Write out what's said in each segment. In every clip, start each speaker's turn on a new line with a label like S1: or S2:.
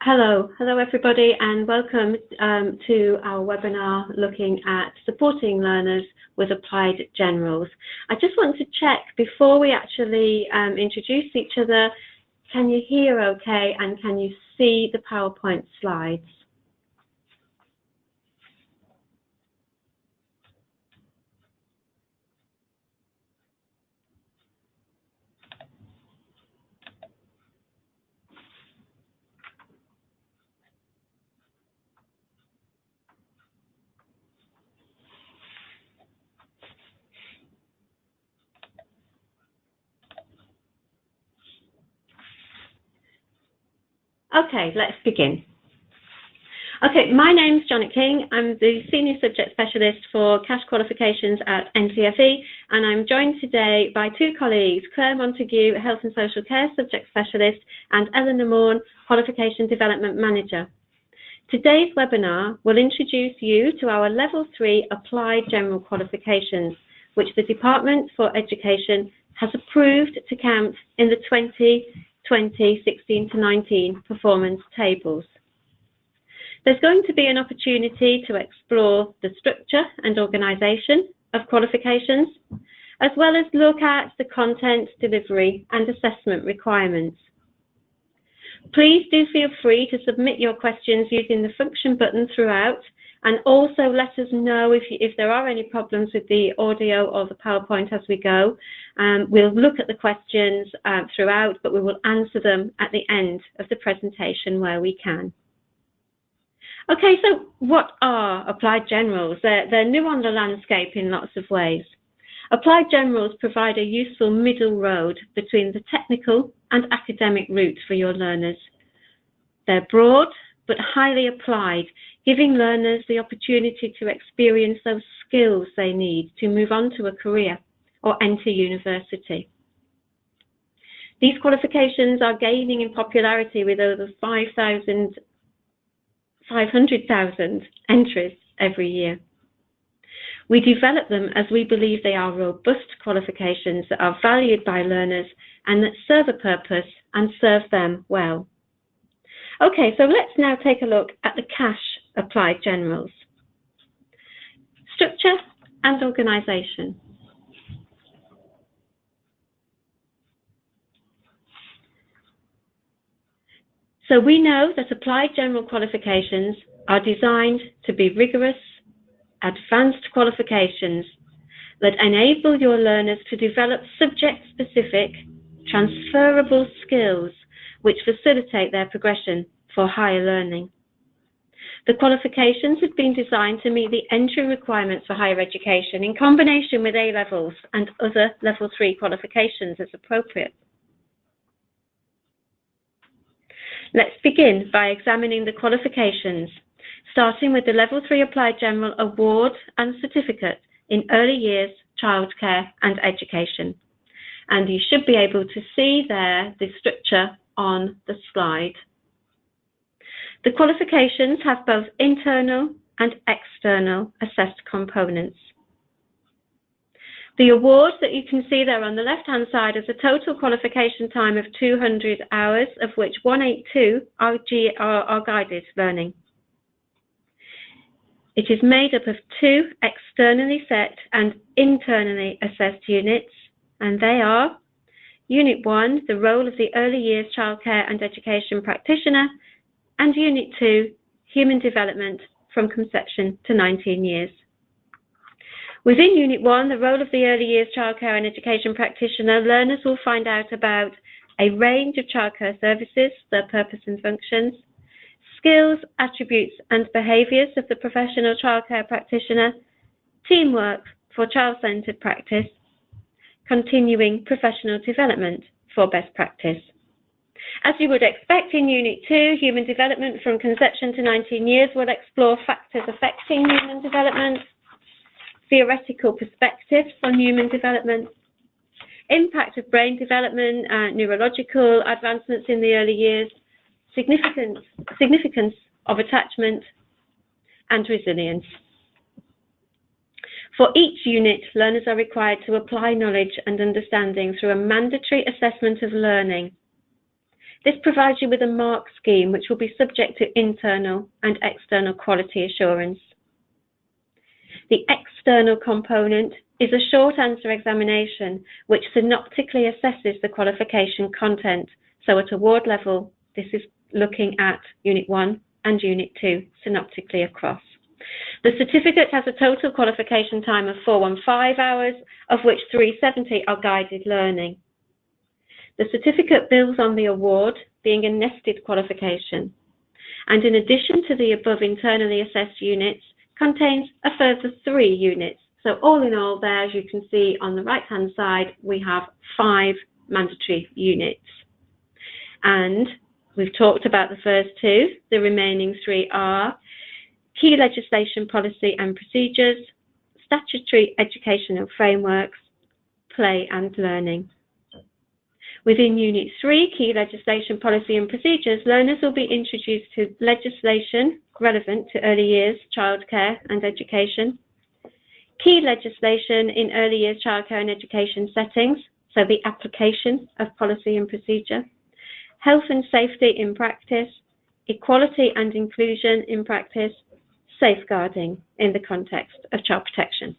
S1: Hello everybody, and welcome to our webinar looking at supporting learners with applied generals. I just want to check before we actually introduce each other, can you hear okay and can you see the PowerPoint slides? Okay, let's begin. Okay, my name's Janet King. I'm the Senior Subject Specialist for Cash Qualifications at NCFE, and I'm joined today by two colleagues, Claire Montague, Health and Social Care Subject Specialist, and Eleanor Morn, Qualification Development Manager. Today's webinar will introduce you to our Level 3 Applied General Qualifications, which the Department for Education has approved to count in the 2020 16-19 performance tables. There's going to be an opportunity to explore the structure and organisation of qualifications, as well as look at the content, delivery and assessment requirements. Please do feel free to submit your questions using the function button throughout, and also let us know if there are any problems with the audio or the PowerPoint as we go. We'll look at the questions throughout, but we will answer them at the end of the presentation where we can. Okay, so what are applied generals? They're new on the landscape in lots of ways. Applied generals provide a useful middle road between the technical and academic route for your learners. They're broad but highly applied, giving learners the opportunity to experience those skills they need to move on to a career or enter university. These qualifications are gaining in popularity with over 500,000 entries every year. We develop them as we believe they are robust qualifications that are valued by learners and that serve a purpose and serve them well. Okay, so let's now take a look at the cash applied generals. Structure and organisation. So we know that applied general qualifications are designed to be rigorous, advanced qualifications that enable your learners to develop subject-specific, transferable skills which facilitate their progression for higher learning. The qualifications have been designed to meet the entry requirements for higher education in combination with A-levels and other Level 3 qualifications as appropriate. Let's begin by examining the qualifications, starting with the Level 3 Applied General Award and Certificate in Early Years, Childcare and Education. And you should be able to see there the structure on the slide. The qualifications have both internal and external assessed components. The award that you can see there on the left-hand side is a total qualification time of 200 hours, of which 182 are guided learning. It is made up of 2 externally set and internally assessed units, and they are Unit 1, the role of the Early Years Childcare and Education Practitioner, and Unit 2, Human Development from Conception to 19 years. Within Unit 1, the role of the Early Years Childcare and Education Practitioner, learners will find out about a range of childcare services, their purpose and functions, skills, attributes and behaviours of the professional childcare practitioner, teamwork for child-centred practice, continuing professional development for best practice. As you would expect in Unit 2, Human Development from Conception to 19 years will explore factors affecting human development, theoretical perspectives on human development, impact of brain development, neurological advancements in the early years, significance of attachment, and resilience. For each unit, learners are required to apply knowledge and understanding through a mandatory assessment of learning. This provides you with a mark scheme which will be subject to internal and external quality assurance. The external component is a short answer examination which synoptically assesses the qualification content. So at award level, this is looking at Unit 1 and Unit 2 synoptically across. The certificate has a total qualification time of 415 hours, of which 370 are guided learning. The certificate builds on the award, being a nested qualification, and in addition to the above internally assessed units, contains a further 3 units. So all in all there, as you can see on the right-hand side, we have 5 mandatory units. And we've talked about the first 2. The remaining 3 are key legislation, policy and procedures, statutory educational frameworks, play and learning. Within Unit 3, key legislation, policy and procedures, learners will be introduced to legislation relevant to early years childcare and education, key legislation in early years childcare and education settings, so the application of policy and procedure, health and safety in practice, equality and inclusion in practice, safeguarding in the context of child protection.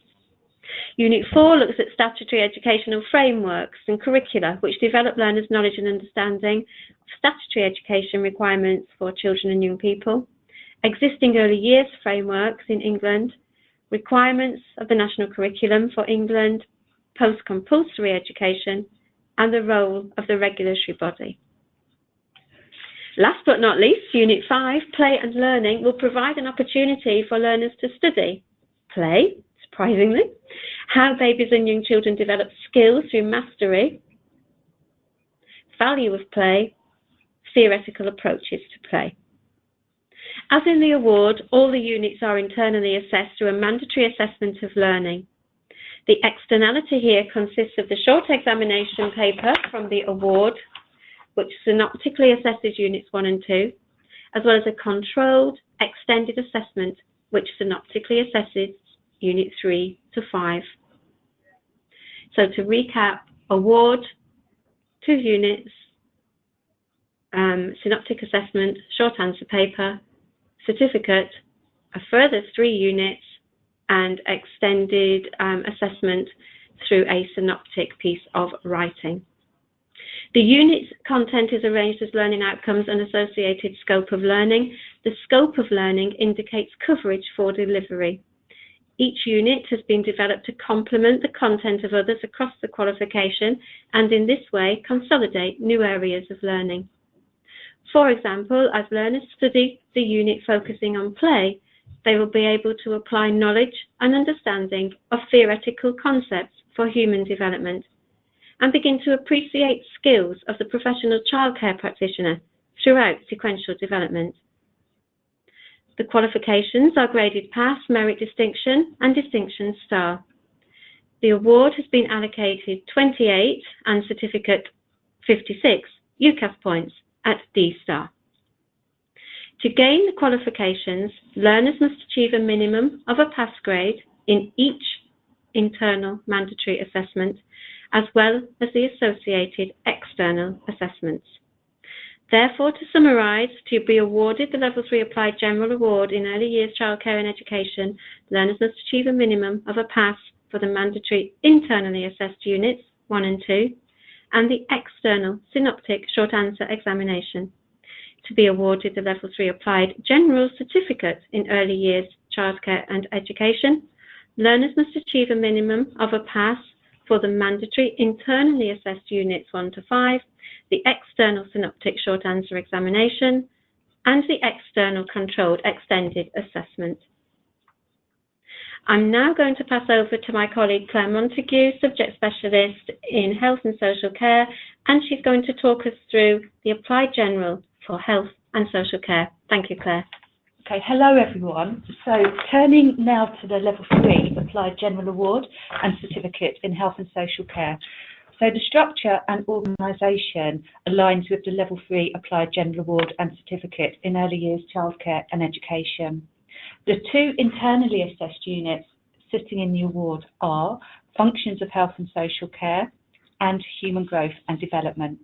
S1: Unit 4 looks at statutory educational frameworks and curricula which develop learners' knowledge and understanding of statutory education requirements for children and young people, existing early years frameworks in England, requirements of the national curriculum for England, post-compulsory education, and the role of the regulatory body. Last but not least, Unit 5, play and learning, will provide an opportunity for learners to study, play, surprisingly, how babies and young children develop skills through mastery, value of play, theoretical approaches to play. As in the award, all the units are internally assessed through a mandatory assessment of learning. The externality here consists of the short examination paper from the award, which synoptically assesses Units 1 and 2, as well as a controlled, extended assessment, which synoptically assesses Unit 3 to 5. So to recap, award, 2 units, synoptic assessment, short answer paper, certificate, a further 3 units, and extended assessment through a synoptic piece of writing. The unit's content is arranged as learning outcomes and associated scope of learning. The scope of learning indicates coverage for delivery. Each unit has been developed to complement the content of others across the qualification and in this way consolidate new areas of learning. For example, as learners study the unit focusing on play, they will be able to apply knowledge and understanding of theoretical concepts for human development and begin to appreciate skills of the professional childcare practitioner throughout sequential development. The qualifications are graded pass, merit distinction, and distinction star. The award has been allocated 28 and certificate 56 UCAS points at D star. To gain the qualifications, learners must achieve a minimum of a pass grade in each internal mandatory assessment, as well as the associated external assessments. Therefore, to summarise, to be awarded the Level 3 Applied General Award in Early Years Childcare and Education, learners must achieve a minimum of a pass for the mandatory internally assessed units 1 and 2, and the external synoptic short answer examination. To be awarded the Level 3 Applied General Certificate in Early Years Childcare and Education, learners must achieve a minimum of a pass for the mandatory internally assessed units 1 to 5, the external synoptic short answer examination, and the external controlled extended assessment. I'm now going to pass over to my colleague Claire Montague, Subject Specialist in Health and Social Care, and she's going to talk us through the Applied General for Health and Social Care. Thank you, Claire.
S2: Okay, hello everyone. So turning now to the Level 3 Applied General Award and Certificate in Health and Social Care. So the structure and organisation aligns with the Level 3 Applied General Award and Certificate in Early Years Childcare and Education. The 2 internally assessed units sitting in the award are Functions of Health and Social Care and Human Growth and Development.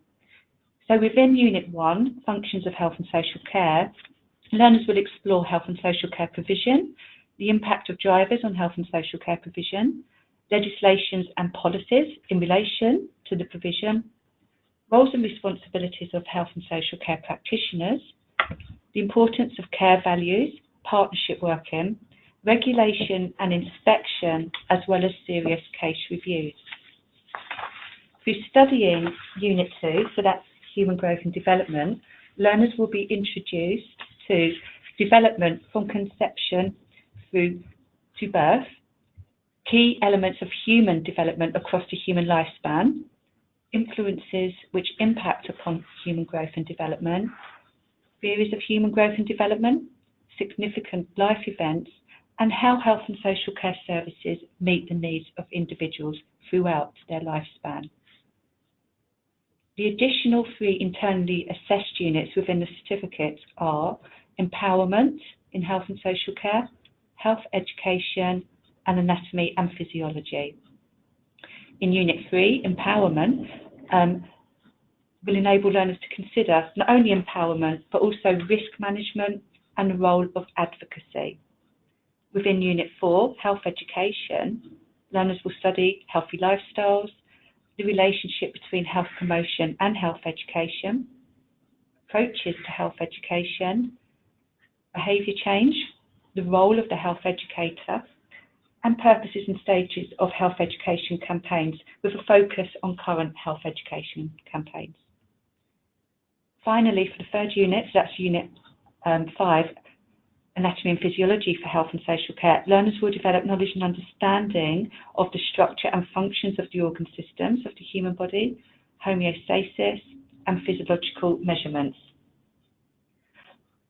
S2: So within Unit 1, Functions of Health and Social Care, learners will explore health and social care provision, the impact of drivers on health and social care provision, legislations and policies in relation to the provision, roles and responsibilities of health and social care practitioners, the importance of care values, partnership working, regulation and inspection, as well as serious case reviews. Through studying Unit 2, so that's Human Growth and Development, learners will be introduced to development from conception through to birth, key elements of human development across the human lifespan, influences which impact upon human growth and development, theories of human growth and development, significant life events, and how health and social care services meet the needs of individuals throughout their lifespan. The additional 3 internally assessed units within the certificate are empowerment in health and social care, health education, and anatomy and physiology. In Unit 3, empowerment will enable learners to consider not only empowerment, but also risk management and the role of advocacy. Within Unit 4, health education, learners will study healthy lifestyles, the relationship between health promotion and health education, approaches to health education, behaviour change, the role of the health educator, and purposes and stages of health education campaigns with a focus on current health education campaigns. Finally, for the third unit, so that's Unit 5, Anatomy and Physiology for Health and Social Care, learners will develop knowledge and understanding of the structure and functions of the organ systems of the human body, homeostasis, and physiological measurements.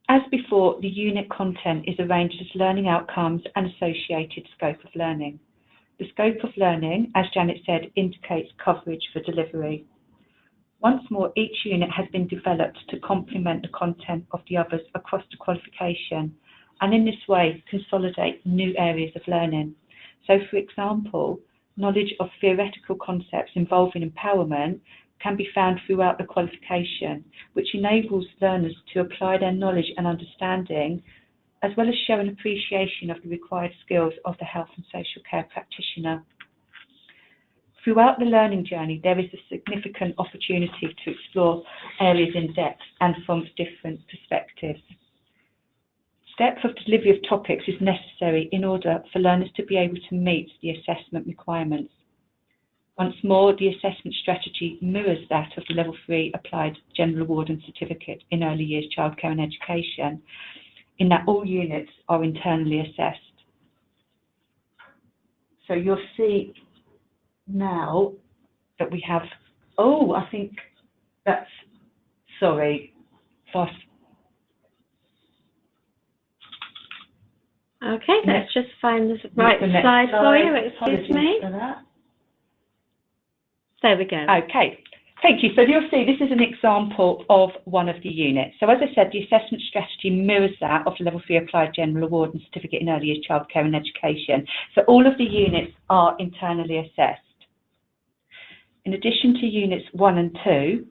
S2: As before, the unit content is arranged as learning outcomes and associated scope of learning. The scope of learning, as Janet said, indicates coverage for delivery. Once more, each unit has been developed to complement the content of the others across the qualification, and in this way consolidate new areas of learning. So, for example, knowledge of theoretical concepts involving empowerment can be found throughout the qualification, which enables learners to apply their knowledge and understanding, as well as show an appreciation of the required skills of the health and social care practitioner. Throughout the learning journey, there is a significant opportunity to explore areas in depth and from different perspectives. Depth of delivery of topics is necessary in order for learners to be able to meet the assessment requirements. Once more, the assessment strategy mirrors that of the Level 3 Applied General Award and Certificate in Early Years Childcare and Education, in that all units are internally assessed. So you'll see now that we have, I think that's, fast.
S1: Okay, let's just find the right slide for you, excuse me. There we go.
S2: Okay, thank you. So you'll see this is an example of one of the units. So as I said, the assessment strategy mirrors that of the Level 3 Applied General Award and Certificate in Early Years Childcare and Education. So all of the units are internally assessed. In addition to units 1 and 2,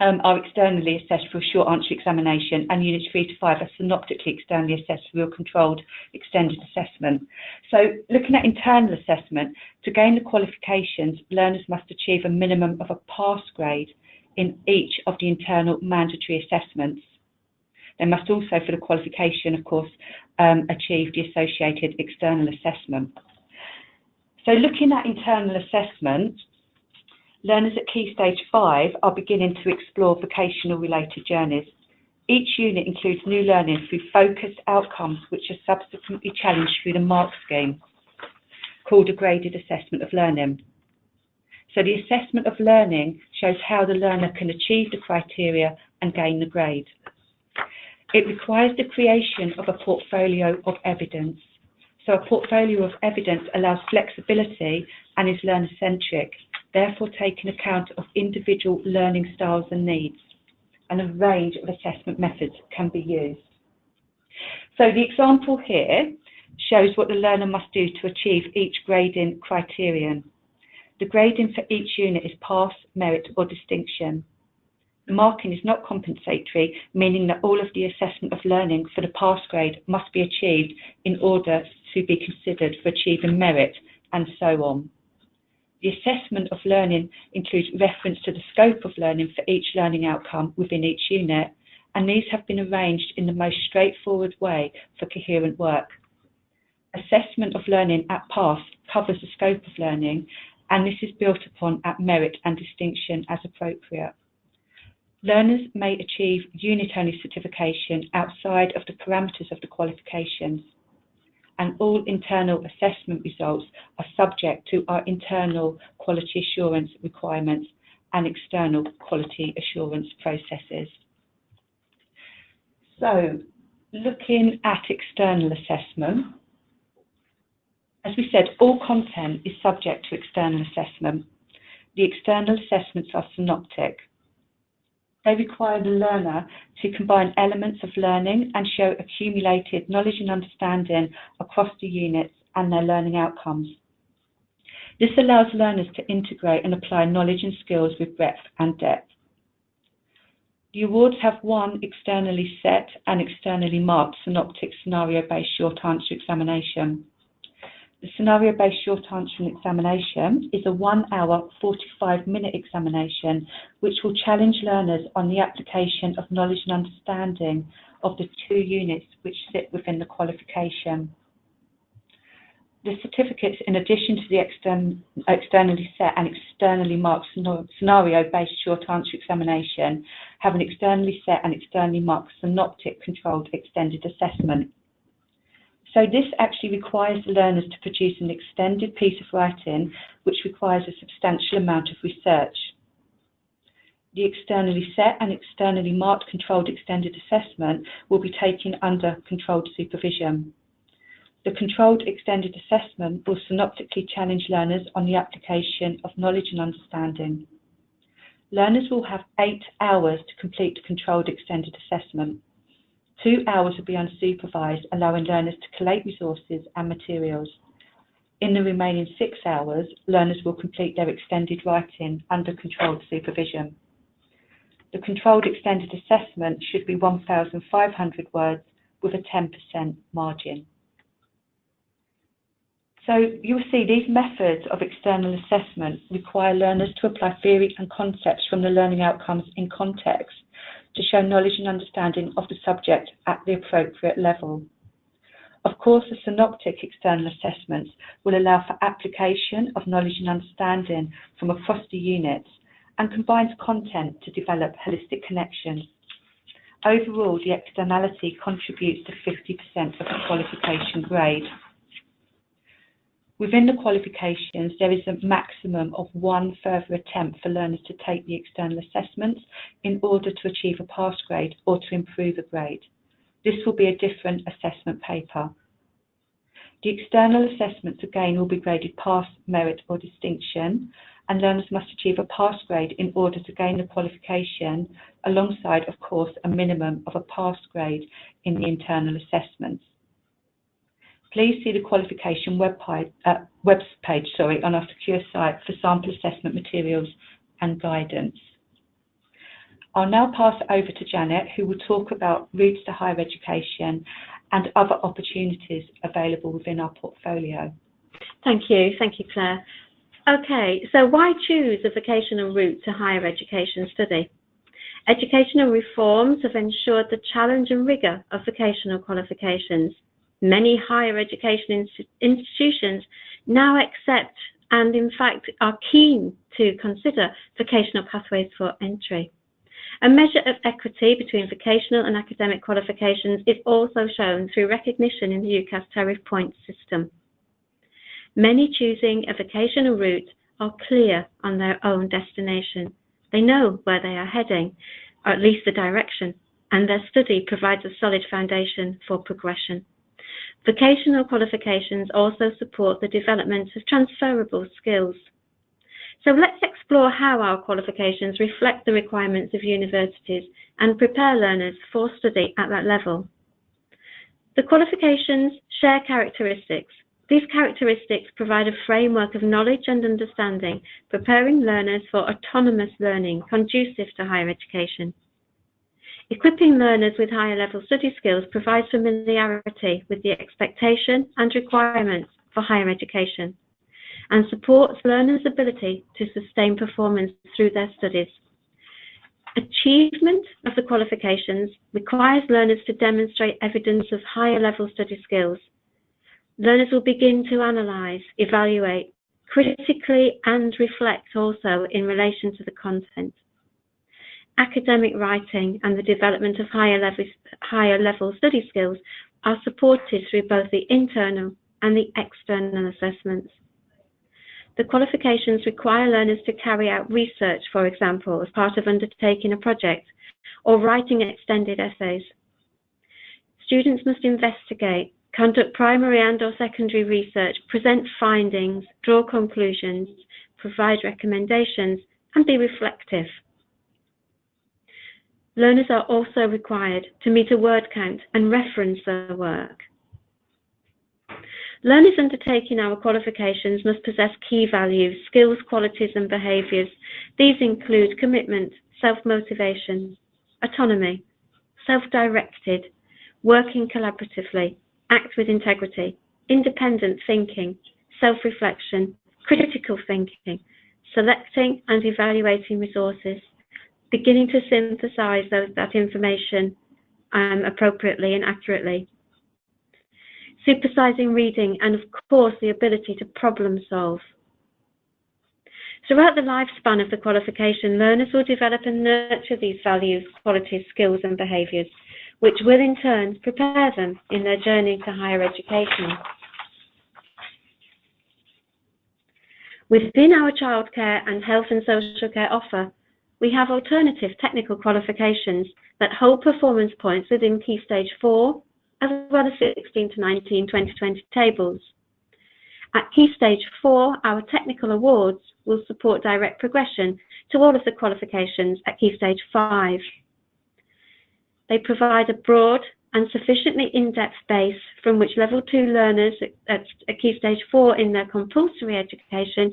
S2: are externally assessed for a short answer examination, and units 3 to 5 are synoptically externally assessed for real controlled extended assessment. So looking at internal assessment, to gain the qualifications, learners must achieve a minimum of a pass grade in each of the internal mandatory assessments. They must also, for the qualification, of course, achieve the associated external assessment. So looking at internal assessment, learners at Key Stage 5 are beginning to explore vocational related journeys. Each unit includes new learning through focused outcomes which are subsequently challenged through the mark scheme, called a graded assessment of learning. So the assessment of learning shows how the learner can achieve the criteria and gain the grade. It requires the creation of a portfolio of evidence. So a portfolio of evidence allows flexibility and is learner-centric, therefore taking account of individual learning styles and needs, and a range of assessment methods can be used. So the example here shows what the learner must do to achieve each grading criterion. The grading for each unit is pass, merit or distinction. The marking is not compensatory, meaning that all of the assessment of learning for the pass grade must be achieved in order to be considered for achieving merit, and so on. The assessment of learning includes reference to the scope of learning for each learning outcome within each unit, and these have been arranged in the most straightforward way for coherent work. Assessment of learning at pass covers the scope of learning, and this is built upon at merit and distinction as appropriate. Learners may achieve unit-only certification outside of the parameters of the qualifications, and all internal assessment results are subject to our internal quality assurance requirements and external quality assurance processes. So, looking at external assessment, as we said, all content is subject to external assessment. The external assessments are synoptic. They require the learner to combine elements of learning and show accumulated knowledge and understanding across the units and their learning outcomes. This allows learners to integrate and apply knowledge and skills with breadth and depth. The awards have one externally set and externally marked synoptic scenario-based short answer examination. The scenario-based short answering examination is a 1 hour, 45-minute examination which will challenge learners on the application of knowledge and understanding of the 2 units which sit within the qualification. The certificates, in addition to the externally set and externally marked scenario-based short answer examination, have an externally set and externally marked synoptic controlled extended assessment. So this actually requires the learners to produce an extended piece of writing which requires a substantial amount of research. The externally set and externally marked controlled extended assessment will be taken under controlled supervision. The controlled extended assessment will synoptically challenge learners on the application of knowledge and understanding. Learners will have 8 hours to complete the controlled extended assessment. 2 hours will be unsupervised, allowing learners to collate resources and materials. In the remaining 6 hours, learners will complete their extended writing under controlled supervision. The controlled extended assessment should be 1,500 words with a 10% margin. So you'll see these methods of external assessment require learners to apply theory and concepts from the learning outcomes in context to show knowledge and understanding of the subject at the appropriate level. Of course, the synoptic external assessments will allow for application of knowledge and understanding from across the units and combines content to develop holistic connections. Overall, the externality contributes to 50% of the qualification grade. Within the qualifications, there is a maximum of 1 further attempt for learners to take the external assessments in order to achieve a pass grade or to improve a grade. This will be a different assessment paper. The external assessments again will be graded pass, merit or distinction, and learners must achieve a pass grade in order to gain the qualification, alongside, of course, a minimum of a pass grade in the internal assessments. Please see the qualification web page on our secure site for sample assessment materials and guidance. I'll now pass it over to Janet, who will talk about routes to higher education and other opportunities available within our portfolio.
S1: Thank you, Claire. Okay, so why choose a vocational route to higher education study? Educational reforms have ensured the challenge and rigour of vocational qualifications. Many higher education institutions now accept and in fact are keen to consider vocational pathways for entry. A measure of equity between vocational and academic qualifications is also shown through recognition in the UCAS tariff points system. Many choosing a vocational route are clear on their own destination. They know where they are heading, or at least the direction, and their study provides a solid foundation for progression. Vocational qualifications also support the development of transferable skills. So let's explore how our qualifications reflect the requirements of universities and prepare learners for study at that level. The qualifications share characteristics. These characteristics provide a framework of knowledge and understanding, preparing learners for autonomous learning conducive to higher education. Equipping learners with higher level study skills provides familiarity with the expectation and requirements for higher education, and supports learners' ability to sustain performance through their studies. Achievement of the qualifications requires learners to demonstrate evidence of higher level study skills. Learners will begin to analyse, evaluate, critically and reflect also in relation to the content. Academic writing and the development of higher level study skills are supported through both the internal and the external assessments. The qualifications require learners to carry out research, for example, as part of undertaking a project or writing extended essays. Students must investigate, conduct primary and or secondary research, present findings, draw conclusions, provide recommendations, and be reflective. Learners are also required to meet a word count and reference their work. Learners undertaking our qualifications must possess key values, skills, qualities, and behaviours. These include commitment, self-motivation, autonomy, self-directed, working collaboratively, act with integrity, independent thinking, self-reflection, critical thinking, selecting and evaluating resources, beginning to synthesize that information appropriately and accurately, supervising reading, and of course the ability to problem solve. Throughout the lifespan of the qualification, learners will develop and nurture these values, qualities, skills and behaviours, which will in turn prepare them in their journey to higher education. Within our childcare and health and social care offer, we have alternative technical qualifications that hold performance points within Key Stage 4, as well as 16 to 19 2020 tables. At Key Stage 4, our technical awards will support direct progression to all of the qualifications at Key Stage 5. They provide a broad and sufficiently in-depth base from which Level 2 learners at Key Stage 4 in their compulsory education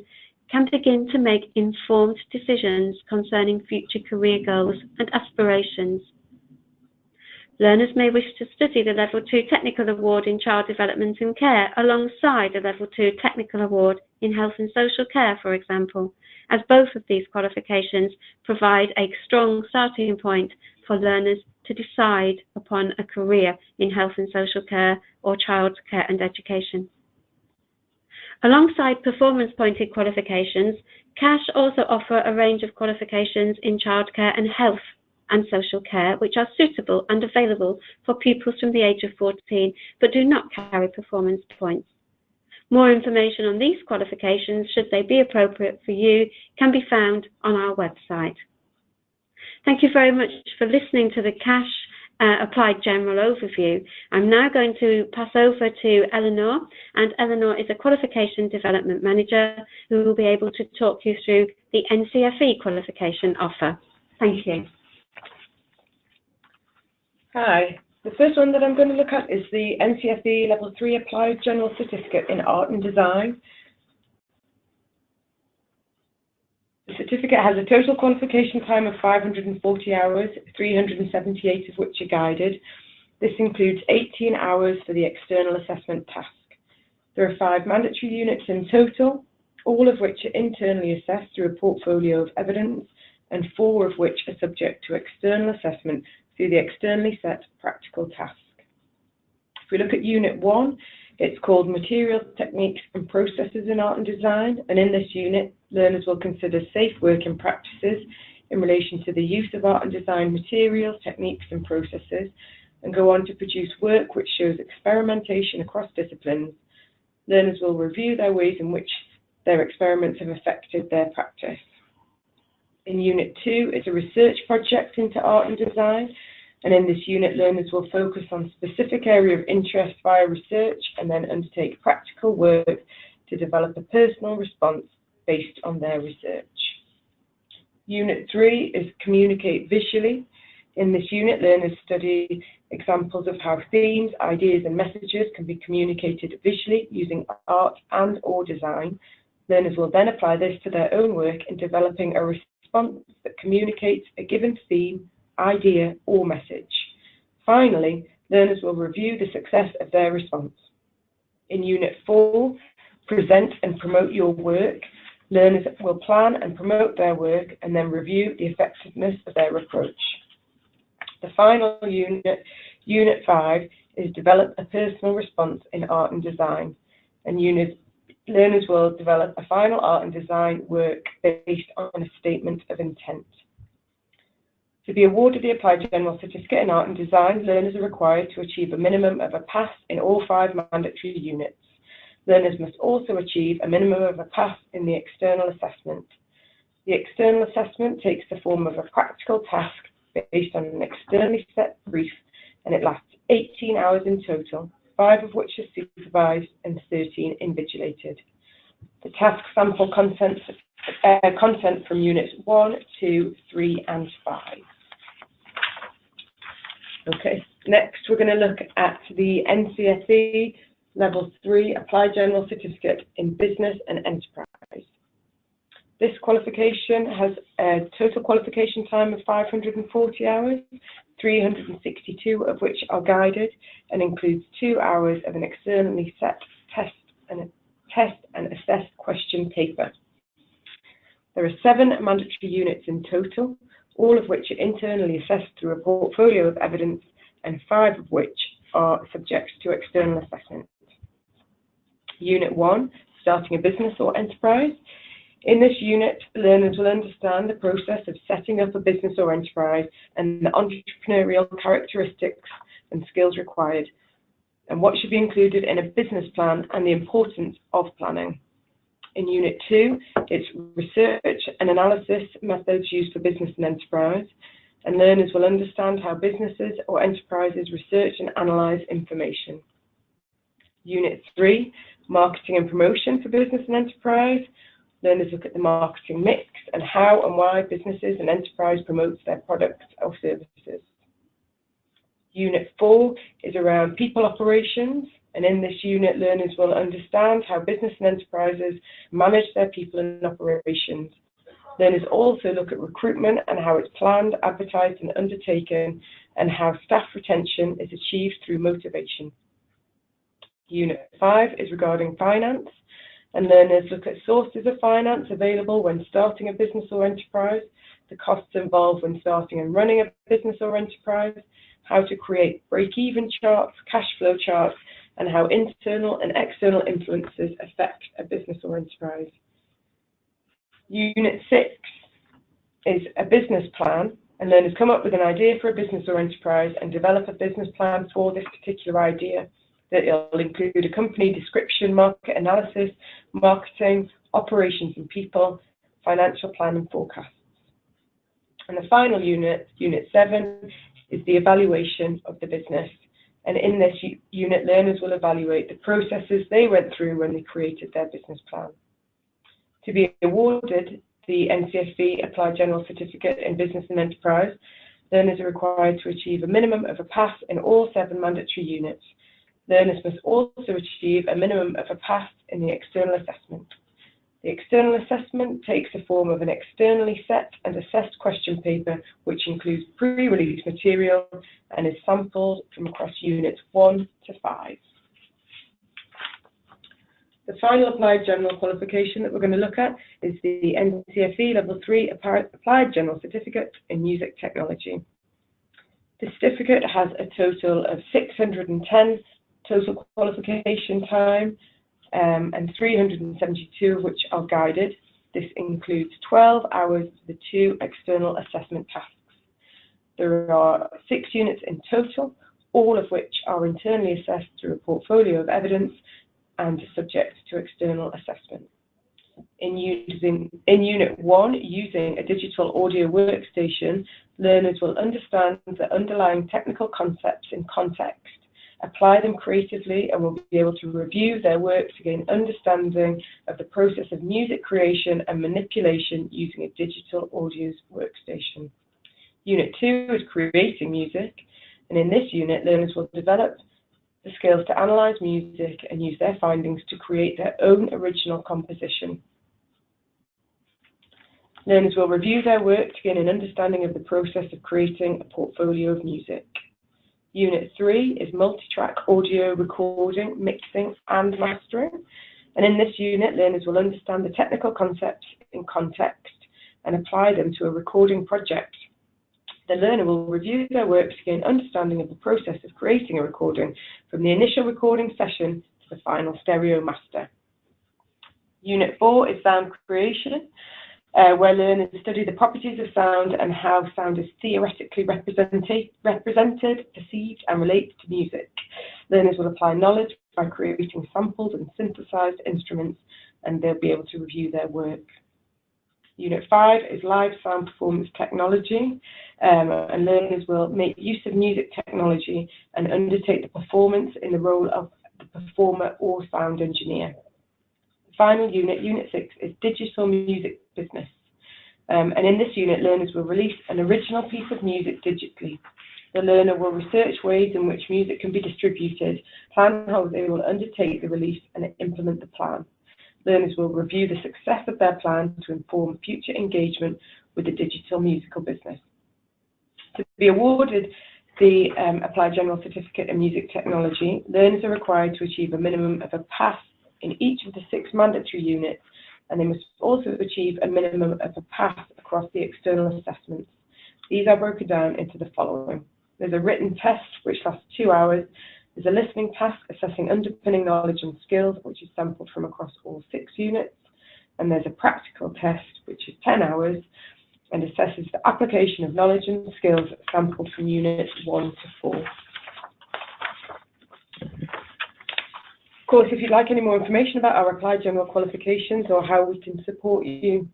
S1: can begin to make informed decisions concerning future career goals and aspirations. Learners may wish to study the Level 2 Technical Award in Child Development and Care alongside a Level 2 Technical Award in Health and Social Care, for example, as both of these qualifications provide a strong starting point for learners to decide upon a career in health and social care or child care and education. Alongside performance-pointed qualifications, CASH also offer a range of qualifications in childcare and health and social care, which are suitable and available for pupils from the age of 14, but do not carry performance points. More information on these qualifications, should they be appropriate for you, can be found on our website. Thank you very much for listening to the CASH Applied General Overview. I'm now going to pass over to Eleanor, and Eleanor is a Qualification Development Manager who will be able to talk you through the NCFE qualification offer. Thank you.
S3: Hi. The first one that I'm going to look at is the NCFE Level 3 Applied General Certificate in Art and Design. The certificate has a total qualification time of 540 hours, 378 of which are guided. This includes 18 hours for the external assessment task. There are 5 mandatory units in total, all of which are internally assessed through a portfolio of evidence, and 4 of which are subject to external assessment through the externally set practical task. If we look at Unit 1, it's called Materials, Techniques and Processes in Art and Design, and in this unit, learners will consider safe working practices in relation to the use of art and design materials, techniques and processes, and go on to produce work which shows experimentation across disciplines. Learners will review their ways in which their experiments have affected their practice. In Unit 2, it's a research project into art and design, and in this unit, learners will focus on a specific area of interest via research and then undertake practical work to develop a personal response based on their research. Unit 3 is Communicate Visually. In this unit, learners study examples of how themes, ideas and messages can be communicated visually using art and or design. Learners will then apply this to their own work in developing a response that communicates a given theme, idea or message. Finally, learners will review the success of their response. In Unit 4, Present and Promote Your Work, learners will plan and promote their work and then review the effectiveness of their approach. The final unit, Unit 5, is Develop a Personal Response in Art and Design, and learners will develop a final art and design work based on a statement of intent. To be awarded the Applied General Certificate in Art and Design, learners are required to achieve a minimum of a pass in all 5 mandatory units. Learners must also achieve a minimum of a pass in the external assessment. The external assessment takes the form of a practical task based on an externally set brief, and it lasts 18 hours in total, 5 of which are supervised and 13 invigilated. The task sample content from Units 1, 2, 3 and 5. Okay, next we're going to look at the NCFE Level 3 Applied General Certificate in Business and Enterprise. This qualification has a total qualification time of 540 hours, 362 of which are guided, and includes 2 hours of an externally set test and assessed question paper. There are 7 mandatory units in total, all of which are internally assessed through a portfolio of evidence, and 5 of which are subject to external assessment. Unit 1, Starting a Business or Enterprise. In this unit, learners will understand the process of setting up a business or enterprise and the entrepreneurial characteristics and skills required, and what should be included in a business plan and the importance of planning. In Unit 2, it's research and analysis methods used for business and enterprise, and learners will understand how businesses or enterprises research and analyse information. Unit 3, Marketing and Promotion for Business and Enterprise. Learners look at the marketing mix and how and why businesses and enterprise promote their products or services. Unit 4 is around people operations, and in this unit, learners will understand how business and enterprises manage their people and operations. Learners also look at recruitment and how it's planned, advertised and undertaken, and how staff retention is achieved through motivation. Unit 5 is regarding finance, and learners look at sources of finance available when starting a business or enterprise, the costs involved when starting and running a business or enterprise, how to create break-even charts, cash flow charts, and how internal and external influences affect a business or enterprise. Unit 6 is a business plan, and learners come up with an idea for a business or enterprise and develop a business plan for this particular idea. That will include a company description, market analysis, marketing, operations and people, financial plan and forecasts. And the final unit, Unit 7, is the evaluation of the business. And in this unit, learners will evaluate the processes they went through when they created their business plan. To be awarded the NCFE Applied General Certificate in Business and Enterprise, learners are required to achieve a minimum of a pass in all 7 mandatory units. Learners must also achieve a minimum of a pass in the external assessment. The external assessment takes the form of an externally set and assessed question paper, which includes pre-release material and is sampled from across units 1 to 5. The final applied general qualification that we're going to look at is the NCFE Level 3 Applied General Certificate in Music Technology. The certificate has a total of 610 total qualification time, and 372 of which are guided. This includes 12 hours for the 2 external assessment tasks. There are 6 units in total, all of which are internally assessed through a portfolio of evidence and subject to external assessment. In Unit 1, using a digital audio workstation, learners will understand the underlying technical concepts in context, apply them creatively, and will be able to review their work to gain understanding of the process of music creation and manipulation using a digital audio workstation. Unit 2 is creating music, and in this unit, learners will develop the skills to analyse music and use their findings to create their own original composition. Learners will review their work to gain an understanding of the process of creating a portfolio of music. Unit 3 is multi-track audio recording, mixing and mastering. And in this unit, learners will understand the technical concepts in context and apply them to a recording project. The learner will review their work to gain understanding of the process of creating a recording from the initial recording session to the final stereo master. Unit 4 is sound creation, where learners study the properties of sound and how sound is theoretically represented, perceived and relates to music. Learners will apply knowledge by creating samples and synthesized instruments, and they'll be able to review their work. Unit 5 is live sound performance technology, and learners will make use of music technology and undertake the performance in the role of the performer or sound engineer. The final unit, Unit 6, is digital music business. And in this unit, learners will release an original piece of music digitally. The learner will research ways in which music can be distributed, plan how they will undertake the release, and implement the plan. Learners will review the success of their plan to inform future engagement with the digital musical business. To be awarded the Applied General Certificate in Music Technology, learners are required to achieve a minimum of a pass in each of the 6 mandatory units, and they must also achieve a minimum of a pass across the external assessments. These are broken down into the following. There's a written test, which lasts 2 hours. There's a listening task assessing underpinning knowledge and skills, which is sampled from across all 6 units. And there's a practical test, which is 10 hours, and assesses the application of knowledge and skills sampled from units 1 to 4. Of course, if you'd like any more information about our Applied General qualifications or how we can support you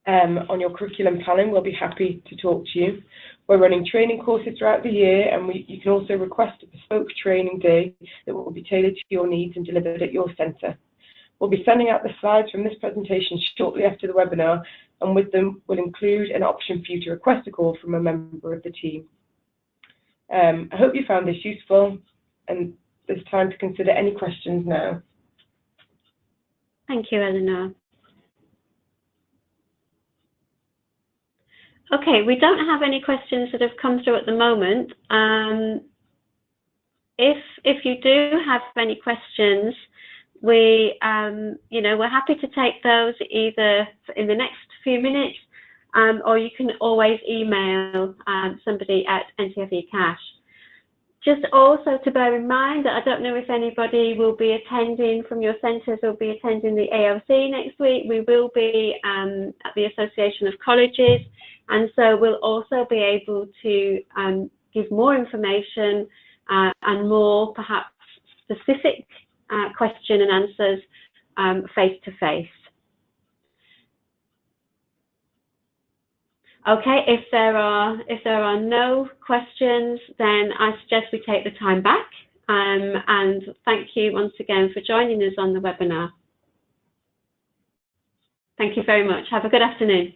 S3: on your curriculum planning, we'll be happy to talk to you. We're running training courses throughout the year, and you can also request a bespoke training day that will be tailored to your needs and delivered at your centre. We'll be sending out the slides from this presentation shortly after the webinar, and with them we'll include an option for you to request a call from a member of the team. I hope you found this useful, and there's time to consider any questions now.
S1: Thank you, Eleanor. Okay, we don't have any questions that have come through at the moment. If you do have any questions, we're happy to take those either in the next few minutes, or you can always email somebody at NTFE Cash. Just also to bear in mind that I don't know if anybody will be attending from your centres will be attending the ALC next week. We will be at the Association of Colleges, and so we'll also be able to give more information and more perhaps specific question and answers face to face. Okay, if there are no questions, then I suggest we take the time back, and thank you once again for joining us on the webinar. Thank you very much. Have a good afternoon.